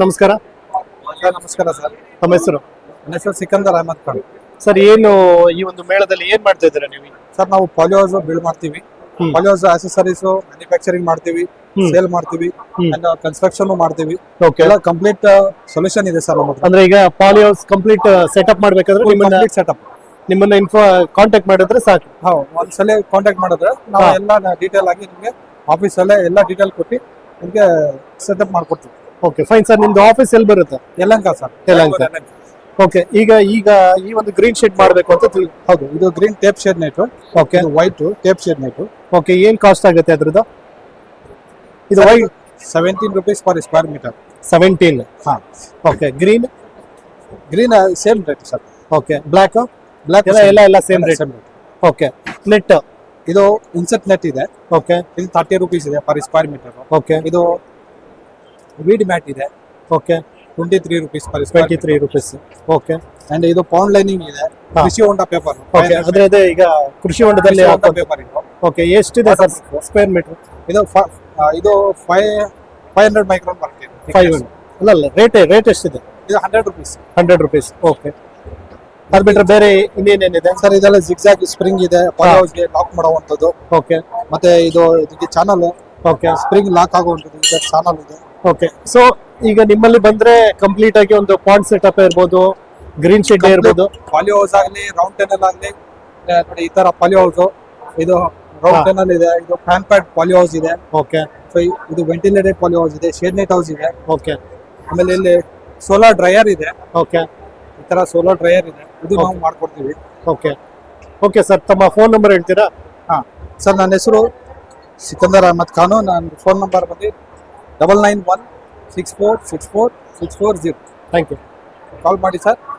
ನಮಸ್ಕಾರ ಸರ್ ನಮಸ್ಕಾರ ಸರ್. ತಮ್ಮ ಹೆಸರು? ನನ್ನ ಹೆಸರು ಸಿಕಂದರ್ ಅಹಮದ್ ಖಾನ್. ಸರ್, ಏನು ಈ ಒಂದು ಮೇಳದಲ್ಲಿ ಏನ್ ಮಾಡ್ತಾ ಇದ್ದೀರಾ ನೀವು? ಸರ್ ನಾವು ಪಾಲಿಯೋಸ್ ಬಿಲ್ಡ್ ಮಾಡ್ತೀವಿ, ಪಾಲಿಯೋಸ್ ಆಕ್ಸೆಸರೀಸ್ ಮ್ಯಾನುಫ್ಯಾಕ್ಚರಿಂಗ್ ಮಾಡ್ತೀವಿ, ಸೇಲ್ ಮಾಡ್ತೀವಿ, ಅಂಡ್ ಕನ್ಸ್ಟ್ರಕ್ಷನ್ ಮಾಡ್ತೀವಿ. ಓಕೆ, ಎಲ್ಲ ಕಂಪ್ಲೀಟ್ ಸೊಲ್ಯೂಷನ್ ಇದೆ ಸರ್ ನಮ್ಮ ಹತ್ರ. ಅಂದ್ರೆ ಈಗ ಪಾಲಿಯೋಸ್ ಕಂಪ್ಲೀಟ್ ಸೆಟಪ್ ಮಾಡ್ಬೇಕಾದ್ರೆ ಕಂಪ್ಲೀಟ್ ಸೆಟಪ್. ನಿಮ್ಮನ್ನ ಕಾಂಟ್ಯಾಕ್ಟ್ ಮಾಡಿದ್ರೆ ಸಾಕು. ಒಂದ್ಸಲ ಕಾಂಟ್ಯಾಕ್ಟ್ ಮಾಡಿದ್ರೆ ನಾವು ಎಲ್ಲ ಡೀಟೇಲ್ ಆಗಿ ನಿಮಗೆ ಆಫೀಸಲ್ಲೇ ಎಲ್ಲ ಡೀಟೇಲ್ ಕೊಟ್ಟು ನಿಮಗೆ ಸೆಟಪ್ ಮಾಡ್ಕೊಡ್ತೀವಿ. Okay, fine sir. ನಿಮ್ದು ಆಫೀಸ್ ಎಲ್ಲಿ ಬರುತ್ತೆ? ಯಲಹಂಕ ಸರ್. ಯಲಹಂಕ. ಓಕೆ, ಈಗ ಈ ಒಂದು ಗ್ರೀನ್ ಶೀಟ್ ಮಾಡಬೇಕು ಅಂತ ಹೌದು, ಇದು green tape shade night. Okay, white tape shade night. Okay, ಏನ್ ಕಾಸ್ಟ್ ಆಗುತ್ತೆ ಅದ್ರದ್ದು? ಇದು white 17 rupees per square meter. 17. Okay, green same rate sir. Okay, black ಎಲ್ಲ ಸೇಮ್ ರೇಟ್. ಓಕೆ, ನೆಟ್ ಇದು ಇನ್ಸೆಟ್ ನೆಟ್ ಇದೆ. ಓಕೆ, ಇದು 30 rupees ಇದೆ per square metre. Okay, ಇದು ವೀಡ್ ಮ್ಯಾಟ್ ಇದೆ. Okay, 23 rupees per square. 23 rupees. Okay, and ಇದು pound lining ಇದೆ. ಕೃಷಿ ಹೊಂಡ ಪೇಪರ್. ಓಕೆ, ಅದೇ ಈಗ ಕೃಷಿ ಹೊಂಡದಲ್ಲಿ ಪೇಪರ್ ಇದು. ಓಕೆ, ಎಷ್ಟಿದೆ ಸರ್ ಸ್ಕ್ವೇರ್ ಮೀಟರ್? ಇದು 500 ಮೈಕ್ರಾನ್ ಬರುತ್ತೆ. 500 ಅಲ್ಲ, ರೇಟ್ ಎಷ್ಟಿದೆ? ಇದು 100 rupees. 100 rupees. ಓಕೆ, ಅದು ಬಿಟ್ರೆ ಬೇರೆ ಇನ್ನೇನೇನಿದೆ ಸರ್? ಇದೆಲ್ಲ ಜಿಗ್ಜಾಗ್ ಸ್ಪ್ರಿಂಗ್ ಇದೆ, ಪಾಲಿಯೋಸ್ಗೆ ಲಾಕ್ ಮಾಡುವಂಥದ್ದು. ಓಕೆ, ಮತ್ತೆ ಇದಕ್ಕೆ ಚಾನಲ್. ಓಕೆ, ಸ್ಪ್ರಿಂಗ್ ಲಾಕ್ ಆಗುವಂಥದ್ದು ಚಾನಲ್ ಇದೆ. ಓಕೆ, ಸೊ ಈಗ ನಿಮ್ಮಲ್ಲಿ ಬಂದ್ರೆ ಕಂಪ್ಲೀಟ್ ಆಗಿ ಒಂದು ಪಾಂಡ್ ಸೆಟಪ್ ಇರ್ಬೋದು, ಗ್ರೀನ್ ಶೆಡ್ ಇರ್ಬೋದು, ಪಾಲಿಯೋಸ್ ಆಗಲಿ, ರೌಂಡ್ ಟೆನಲ್ ಆಗಲಿ, ನೋಡಿ ಈ ತರ ಪಾಲಿಯೋಸ್. ಇದು ರೌಂಡ್ ಟೆನಲ್ ಇದೆ, ಇದು ಫ್ಯಾನ್ ಪ್ಯಾಡ್ ಪಾಲಿಯೋಸ್ ಇದೆ. ಓಕೆ, ಸೊ ಇದು ವೆಂಟಿಲೇಟೆಡ್ ಪಾಲಿಯೋಸ್ ಇದೆ, ಶೇಡ್ ನೆಟ್ ಹೌಸ್ ಇದೆ. ಓಕೆ, ಆಮೇಲೆ ಇಲ್ಲಿ ಸೋಲಾರ್ ಡ್ರೈಯರ್ ಇದೆ. ಓಕೆ, ಈ ತರ ಸೋಲಾರ್ ಡ್ರೈಯರ್ ಇದೆ, ಇದು ನಾವು ಮಾಡ್ಕೊಡ್ತೀವಿ. ಓಕೆ, ಓಕೆ ಸರ್, ತಮ್ಮ ಫೋನ್ ನಂಬರ್ ಹೇಳ್ತೀರಾ? ಸರ್, ನನ್ನ ಹೆಸರು ಸಿಕಂದರ್ ಅಹಮದ್ ಖಾನು. ನನ್ನ ಫೋನ್ ನಂಬರ್ ಬಂದು 9916464640. Thank you. ಕಾಲ್ ಮಾಡಿ ಸರ್.